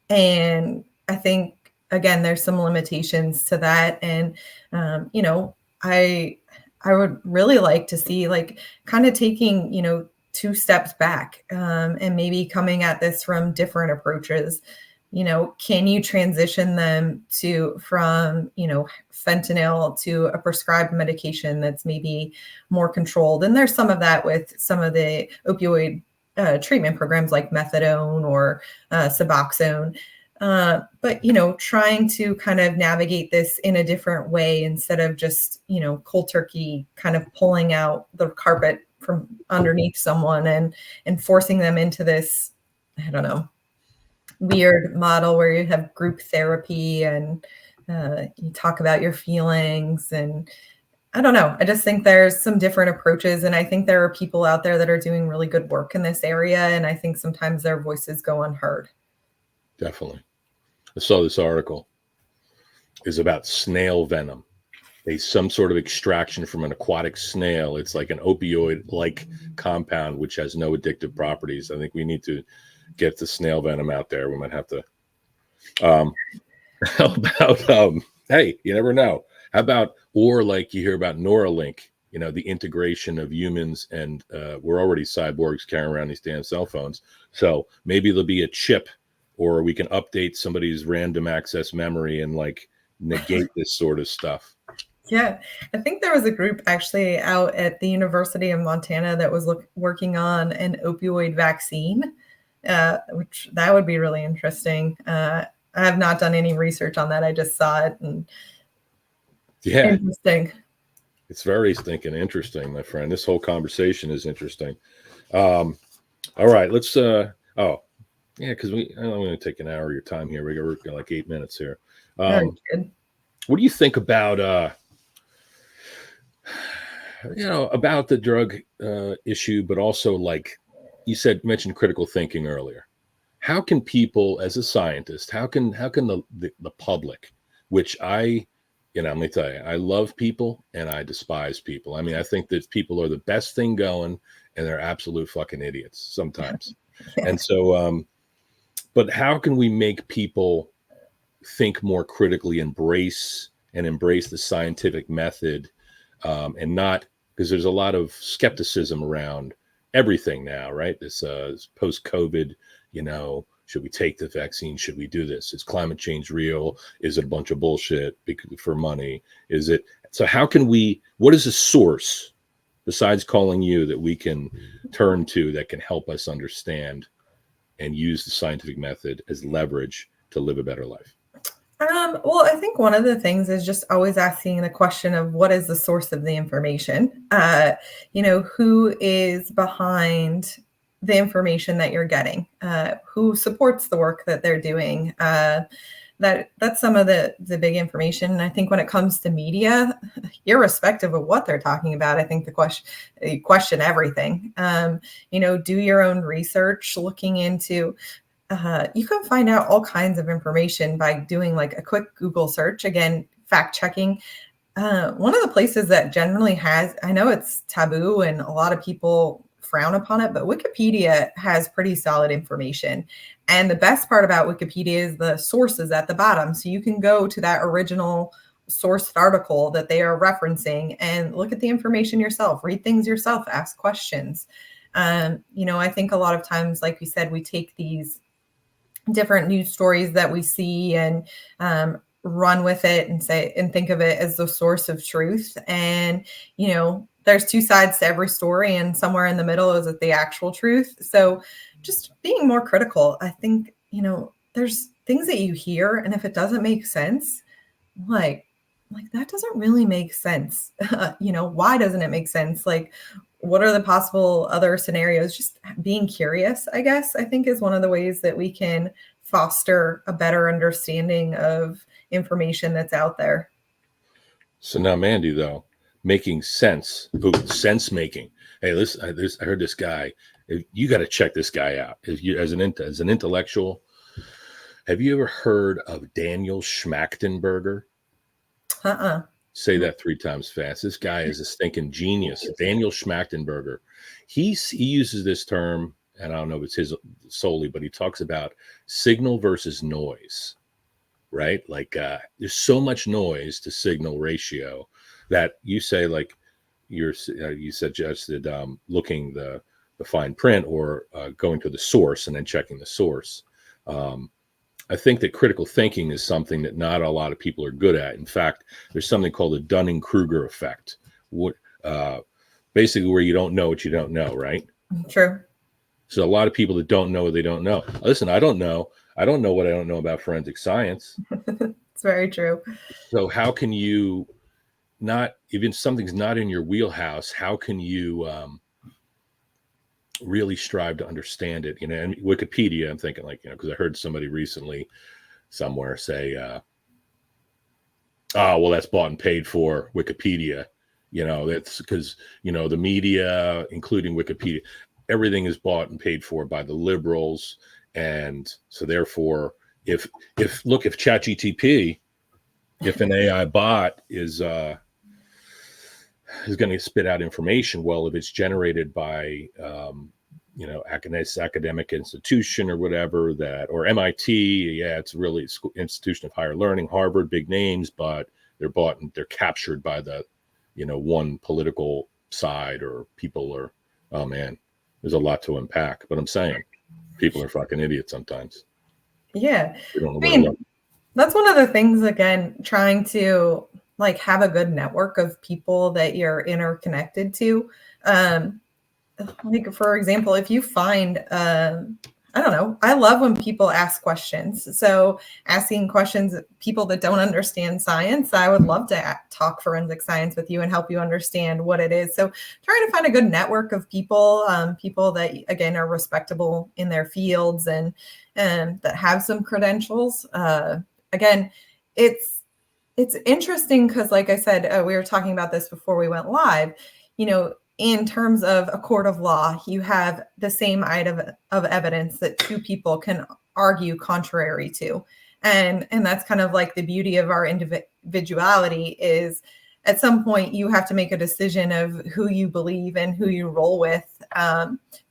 And I think, again, there's some limitations to that. And, I would really like to see like kind of taking, 2 steps back and maybe coming at this from different approaches. Can you transition them from fentanyl to a prescribed medication that's maybe more controlled? And there's some of that with some of the opioid treatment programs like methadone or Suboxone. But, trying to kind of navigate this in a different way instead of just, cold turkey kind of pulling out the carpet from underneath someone and forcing them into this, I don't know, weird model where you have group therapy and you talk about your feelings. And I don't know. I just think there's some different approaches. And I think there are people out there that are doing really good work in this area. And I think sometimes their voices go unheard. Definitely. I saw this article is about snail venom. Some sort of extraction from an aquatic snail. It's like an opioid-like compound, which has no addictive properties. I think we need to get the snail venom out there. We might have to. How about, hey, you never know. How about, or like you hear about Neuralink, the integration of humans, and we're already cyborgs carrying around these damn cell phones. So maybe there'll be a chip, or we can update somebody's random access memory and like negate this sort of stuff. Yeah, I think there was a group actually out at the University of Montana that was working on an opioid vaccine, which that would be really interesting. I have not done any research on that. I just saw it, and yeah, interesting. It's very stinking interesting, my friend. This whole conversation is interesting. All right, let's. Yeah, because I'm going to take an hour of your time here. We're got like 8 minutes here. Very good. What do you think about, about the drug issue, but also like you mentioned critical thinking earlier. How can people, as a scientist, how can the public, which let me tell you, I love people and I despise people. I mean, I think that people are the best thing going, and they're absolute fucking idiots sometimes. Yeah. And so, but how can we make people think more critically, embrace the scientific method, and not, because there's a lot of skepticism around everything now, right? This post-COVID, should we take the vaccine? Should we do this? Is climate change real? Is it a bunch of bullshit for money? So how can what is a source besides calling you that we can turn to that can help us understand and use the scientific method as leverage to live a better life? Well, I think one of the things is just always asking the question of what is the source of the information? Who is behind the information that you're getting? Who supports the work that they're doing? That's some of the big information. And I think when it comes to media, irrespective of what they're talking about, I think you question everything. Do your own research, looking into. You can find out all kinds of information by doing like a quick Google search. Again, fact checking. One of the places that generally I know it's taboo and a lot of people frown upon it, but Wikipedia has pretty solid information. And the best part about Wikipedia is the sources at the bottom. So you can go to that original sourced article that they are referencing and look at the information yourself, read things yourself, ask questions. I think a lot of times, like we said, we take these different news stories that we see and run with it and think of it as the source of truth. And, there's two sides to every story, and somewhere in the middle is the actual truth. So just being more critical, I think, there's things that you hear, and if it doesn't make sense, like that doesn't really make sense. Why doesn't it make sense? Like, what are the possible other scenarios? Just being curious, I guess, I think is one of the ways that we can foster a better understanding of information that's out there. So now, Mandy, though, making sense, sense making. Hey, listen, I heard this guy. You got to check this guy out. As an intellectual, have you ever heard of Daniel Schmachtenberger? Say that 3 times fast. This guy is a stinking genius. Daniel Schmachtenberger. He uses this term, and I don't know if it's his solely, but he talks about signal versus noise, right? Like there's so much noise to signal ratio that you say, like you suggested looking the fine print or going to the source and then checking the source. I think that critical thinking is something that not a lot of people are good at. In fact, there's something called the Dunning-Kruger effect, basically where you don't know what you don't know, right? True. So a lot of people that don't know what they don't know. Listen, I don't know what I don't know about forensic science. It's very true. So how can you not, even something's not in your wheelhouse, how can you really strive to understand it? And Wikipedia, I'm thinking because I heard somebody recently somewhere say, oh, well, that's bought and paid for Wikipedia. That's because, the media, including Wikipedia, everything is bought and paid for by the liberals. And so therefore, if ChatGPT, if an AI bot is going to spit out information, well, if it's generated by, academic institution or whatever or MIT, it's really institution of higher learning, Harvard, big names, but they're bought and they're captured by the, one political side or people or, oh man, there's a lot to unpack, but I'm saying people are fucking idiots sometimes. Yeah. That's one of the things, again, trying to have a good network of people that you're interconnected to. For example, if you find, I don't know, I love when people ask questions. So asking questions, people that don't understand science, I would love to talk forensic science with you and help you understand what it is. So trying to find a good network of people, people that, again, are respectable in their fields and that have some credentials. Again, it's interesting because, like I said, we were talking about this before we went live, in terms of a court of law, you have the same item of evidence that two people can argue contrary to. And that's kind of like the beauty of our individuality is at some point you have to make a decision of who you believe and who you roll with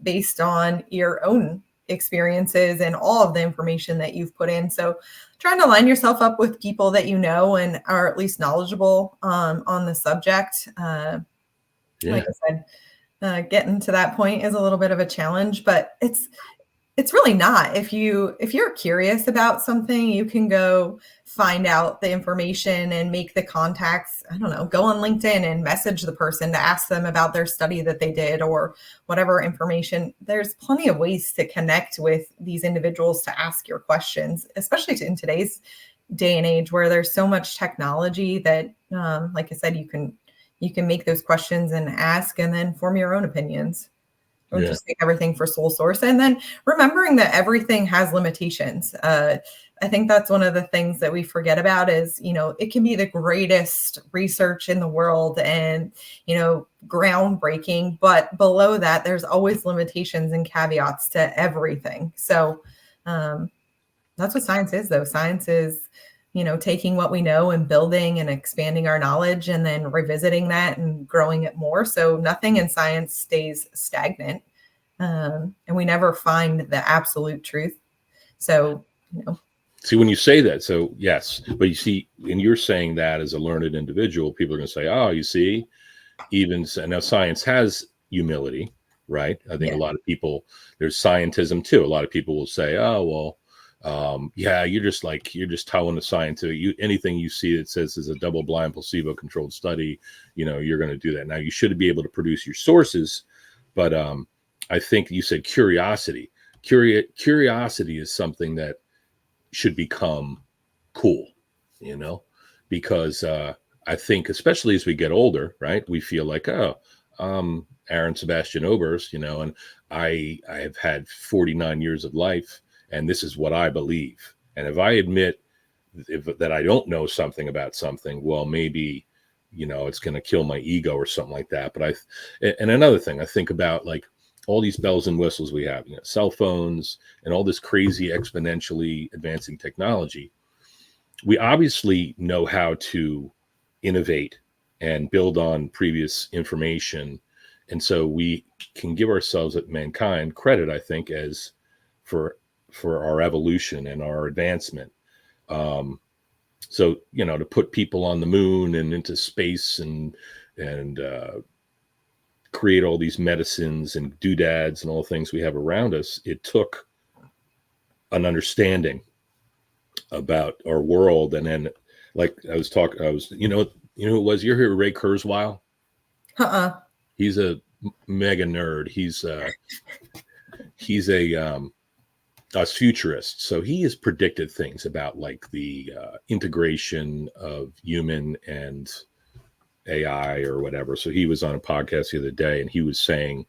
based on your own experiences and all of the information that you've put in. So trying to line yourself up with people that you know and are at least knowledgeable on the subject. Like I said, getting to that point is a little bit of a challenge, but it's really not. If you're curious about something, you can go find out the information and make the contacts. I don't know, go on LinkedIn and message the person to ask them about their study that they did or whatever information. There's plenty of ways to connect with these individuals to ask your questions, especially in today's day and age where there's so much technology that, like I said, you can make those questions and ask and then form your own opinions. Don't just take everything for sole source. And then remembering that everything has limitations. I think that's one of the things that we forget about is, it can be the greatest research in the world and, groundbreaking, but below that, there's always limitations and caveats to everything. So that's what science is, though. Science is, taking what we know and building and expanding our knowledge and then revisiting that and growing it more. So nothing in science stays stagnant. And we never find the absolute truth. So, See, when you say that, so yes, but you see, and you're saying that as a learned individual, people are going to say, oh, you see, even now science has humility, right? I think a Yeah. lot of people, there's scientism too. A lot of people will say, oh, well, yeah, you're just telling the scientific, anything you see that says is a double blind placebo controlled study, you're going to do that. Now you should be able to produce your sources, but I think you said curiosity. Curiosity is something that should become cool, because I think especially as we get older, right, we feel like, oh, Aaron Sebastian Oberst, and I have had 49 years of life, and this is what I believe. And if I admit that I don't know something about something, well, maybe, it's going to kill my ego or something like that. But and another thing, I think about like all these bells and whistles we have, cell phones and all this crazy exponentially advancing technology. We obviously know how to innovate and build on previous information. And so we can give ourselves at mankind credit, I think, as for our evolution and our advancement. So, to put people on the moon and into space and create all these medicines and doodads and all the things we have around us, it took an understanding about our world. And then, like I was, who it was? You hear Ray Kurzweil? He's a mega nerd. He's a futurist. So he has predicted things about like the integration of human and AI or whatever. So he was on a podcast the other day, and he was saying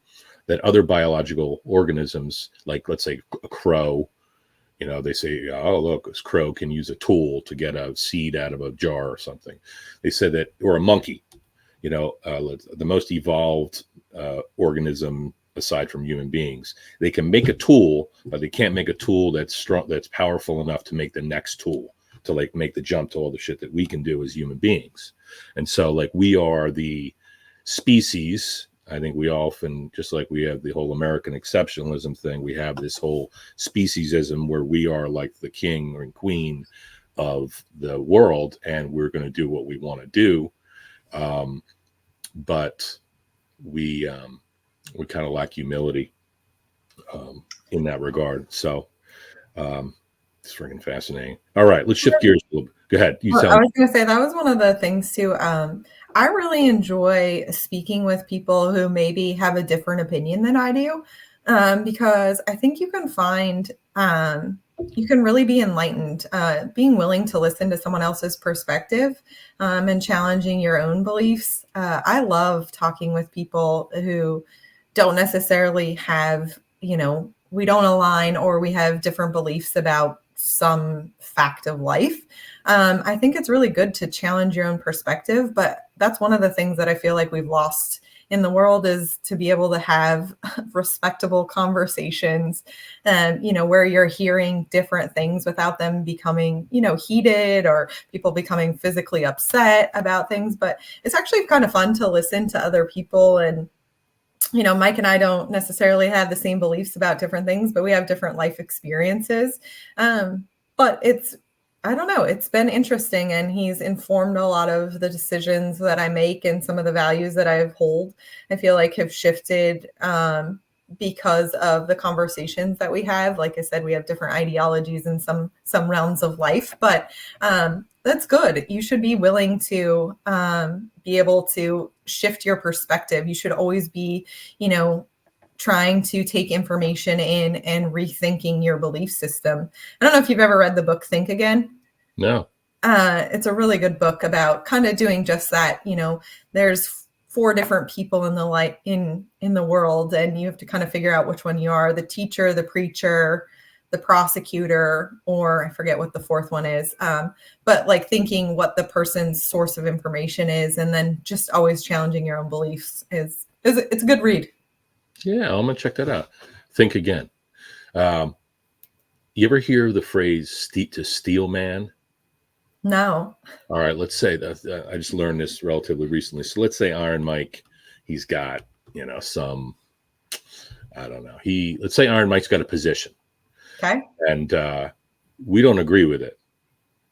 that other biological organisms, like let's say a crow, they say, oh, look, this crow can use a tool to get a seed out of a jar or something. They said that, or a monkey, the most evolved organism aside from human beings. They can make a tool, but they can't make a tool that's strong, that's powerful enough to make the next tool, to like make the jump to all the shit that we can do as human beings. And so like we are the species. I think we often, just like we have the whole American exceptionalism thing, we have this whole speciesism where we are like the king or queen of the world, and we're going to do what we want to do. But we kind of lack humility in that regard. So it's freaking fascinating. All right, let's shift gears a little bit. Go ahead. I was going to say that was one of the things too. I really enjoy speaking with people who maybe have a different opinion than I do, because I think you can find, you can really be enlightened, being willing to listen to someone else's perspective and challenging your own beliefs. I love talking with people who don't necessarily have, we don't align, or we have different beliefs about some fact of life. I think it's really good to challenge your own perspective, but that's one of the things that I feel like we've lost in the world, is to be able to have respectable conversations and, where you're hearing different things without them becoming, heated, or people becoming physically upset about things. But it's actually kind of fun to listen to other people. And Mike and I don't necessarily have the same beliefs about different things, but we have different life experiences. But I don't know, it's been interesting, and he's informed a lot of the decisions that I make, and some of the values that I hold, I feel like have shifted because of the conversations that we have. Like I said, we have different ideologies in some realms of life, but that's good. You should be willing to be able to shift your perspective. You should always be, trying to take information in and rethinking your belief system. I don't know if you've ever read the book Think Again. No. It's a really good book about kind of doing just that. There's 4 different people in the world, and you have to kind of figure out which one you are: the teacher, the preacher, the prosecutor, or I forget what the 4th one is. But like thinking what the person's source of information is, and then just always challenging your own beliefs it's a good read. Yeah, I'm gonna check that out. Think Again. You ever hear the phrase to steel man? No. All right, let's say that I just learned this relatively recently. So let's say Iron Mike, he's got, some, I don't know. Let's say Iron Mike's got a position. Okay. And We don't agree with it,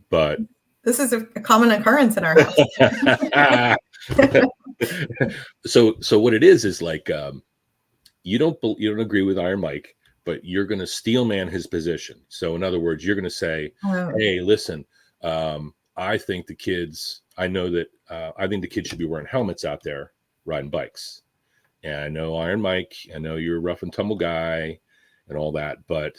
but this is a common occurrence in our house. so what it is like, you don't agree with Iron Mike, but you're going to steel man his position. So in other words, you're going to say, hey, listen, I think the kids should be wearing helmets out there riding bikes. And I know Iron Mike, I know you're a rough and tumble guy and all that, but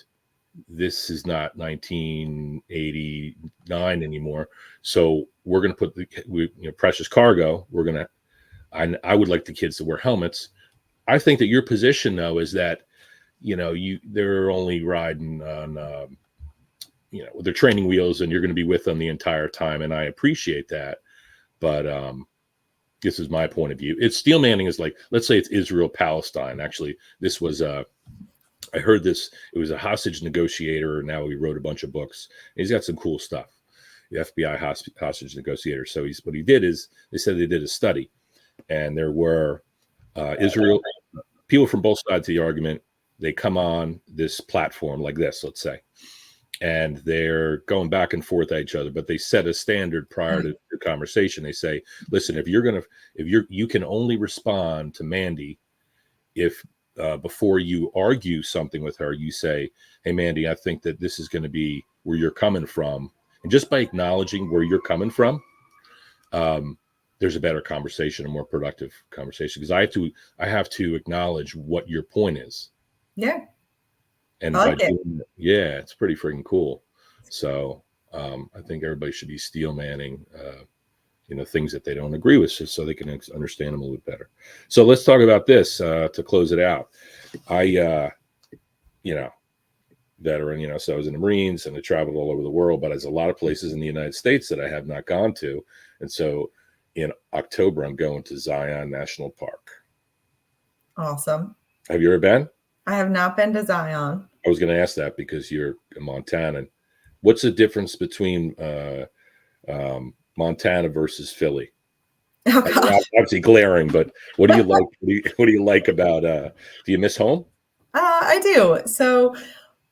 this is not 1989 anymore. So we're going to put precious cargo. I would like the kids to wear helmets. I think that your position though is that, they're only riding on, with their training wheels, and you're going to be with them the entire time. And I appreciate that. But this is my point of view. It's steel manning is like, let's say it's Israel, Palestine. Actually, this was, I heard this, it was a hostage negotiator. Now he wrote a bunch of books. He's got some cool stuff. The FBI hostage negotiator. So what he did is, they said they did a study, and there were Israel people from both sides of the argument. They come on this platform like this, let's say, and they're going back and forth at each other, but they set a standard prior to the conversation. They say, listen, you can only respond to Mandy if before you argue something with her, you say, hey, Mandy, I think that this is going to be where you're coming from. And just by acknowledging where you're coming from, there's a better conversation, a more productive conversation, because I have to acknowledge what your point is. Yeah. And it's pretty freaking cool. So I think everybody should be steel manning, things that they don't agree with, just so they can understand them a little bit better. So let's talk about this to close it out. Veteran, so I was in the Marines and I traveled all over the world, but there's a lot of places in the United States that I have not gone to. And so in October, I'm going to Zion National Park. Awesome. Have you ever been? I have not been to Zion. I was going to ask that because you're a Montanan. What's the difference between Montana versus Philly? Oh, gosh. Obviously glaring, but what do you like? What do you like about? Do you miss home? I do. So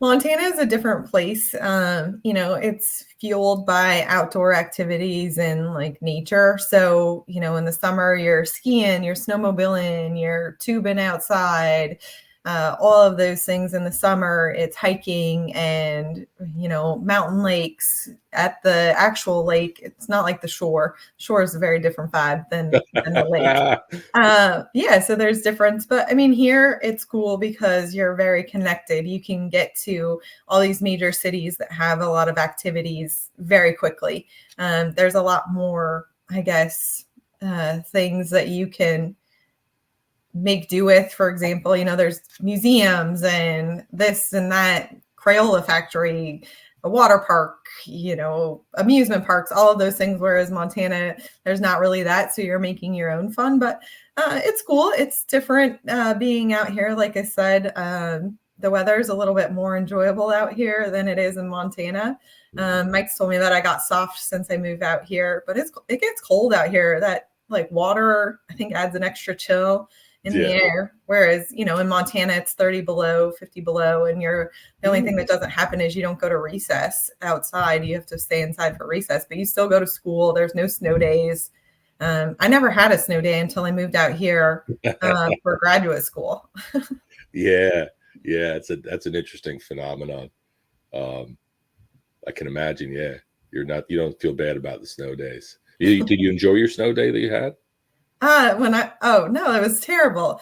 Montana is a different place. It's fueled by outdoor activities and like nature. So, in the summer, you're skiing, you're snowmobiling, you're tubing outside, all of those things. In the summer, it's hiking and, mountain lakes. At the actual lake, it's not like the shore. Shore is a very different vibe than the lake. So there's difference. But I mean, here it's cool because you're very connected. You can get to all these major cities that have a lot of activities very quickly. There's a lot more, I guess, things that you can make do with. For example, there's museums and this and that, Crayola factory, a water park, amusement parks, all of those things. Whereas Montana, there's not really that. So you're making your own fun, but it's cool. It's different being out here. Like I said, the weather is a little bit more enjoyable out here than it is in Montana. Mike's told me that I got soft since I moved out here, but it gets cold out here. That like water, I think, adds an extra chill in the air. Whereas, in Montana, it's 30 below, 50 below. And the only thing that doesn't happen is you don't go to recess outside. You have to stay inside for recess, but you still go to school. There's no snow days. I never had a snow day until I moved out here for graduate school. Yeah. That's an interesting phenomenon. I can imagine. Yeah. You don't feel bad about the snow days. Did you enjoy your snow day that you had? No, it was terrible.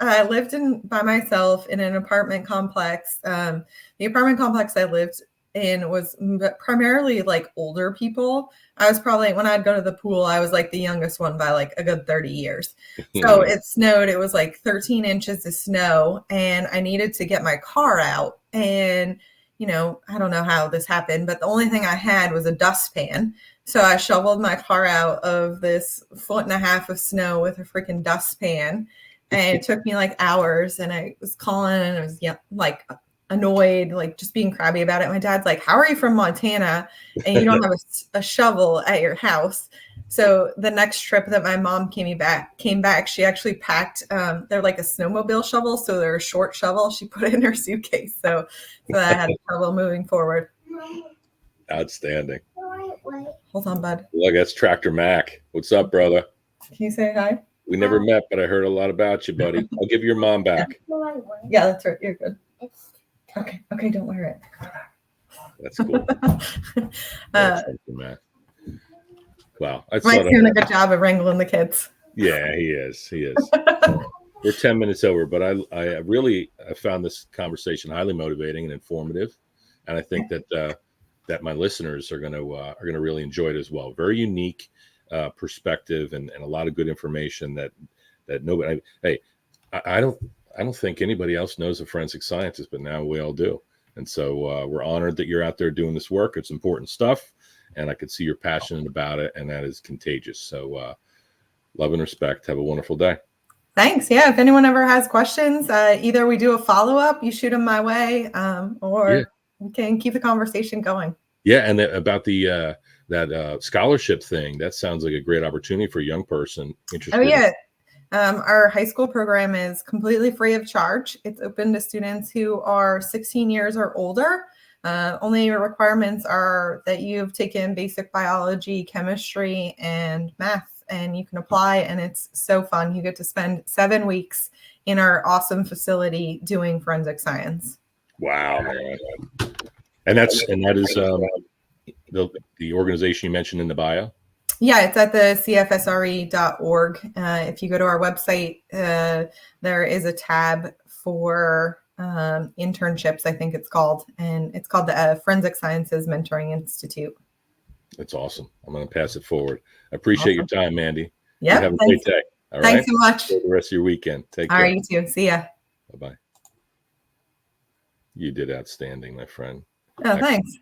I lived by myself in an apartment complex. The apartment complex I lived in was primarily like older people. I was probably, when I'd go to the pool, I was like the youngest one by like a good 30 years. So it snowed. It was like 13 inches of snow, and I needed to get my car out. And, I don't know how this happened, but the only thing I had was a dustpan. So I shoveled my car out of this 1.5 feet of snow with a freaking dustpan. And it took me like hours, and I was calling and I was like annoyed, like just being crabby about it. My dad's like, how are you from Montana and you don't have a shovel at your house? So the next trip that my mom came back, she actually packed, they're like a snowmobile shovel. So they're a short shovel. She put it in her suitcase. So I had trouble moving forward. Outstanding. Hold on, bud. Look, that's Tractor Mac. What's up, brother? Can you say hi? We never met, but I heard a lot about you, buddy. I'll give your mom back. Yeah, that's right. You're good. Okay. Okay. Don't wear it. That's cool. Tractor Mac. Wow. Mike's doing a good job of wrangling the kids. Yeah, he is. He is. We're 10 minutes over, but I really found this conversation highly motivating and informative, and I think that that my listeners are going to really enjoy it as well. Very unique perspective and a lot of good information that nobody. I don't think anybody else knows a forensic scientist, but now we all do, and so we're honored that you're out there doing this work. It's important stuff, and I could see you're passionate about it, and that is contagious. So love and respect. Have a wonderful day. Thanks. Yeah. If anyone ever has questions, either we do a follow-up, you shoot them my way, or we can keep the conversation going. Yeah. And about the that scholarship thing, that sounds like a great opportunity for a young person interested. Oh, yeah. Our high school program is completely free of charge. It's open to students who are 16 years or older. Only requirements are that you've taken basic biology, chemistry, and math. And you can apply, and it's so fun. You get to spend 7 weeks in our awesome facility doing forensic science. Wow, man. And that is the organization you mentioned in the bio? Yeah, it's at the CFSRE.org. If you go to our website, there is a tab for internships, I think it's called, and it's called the Forensic Sciences Mentoring Institute. That's awesome. I'm going to pass it forward. I appreciate your time, Mandy. Yeah. Have a great day. All Thanks so much. Enjoy the rest of your weekend. Take care. All right, you too. See ya. Bye-bye. You did outstanding, my friend. Oh, thanks.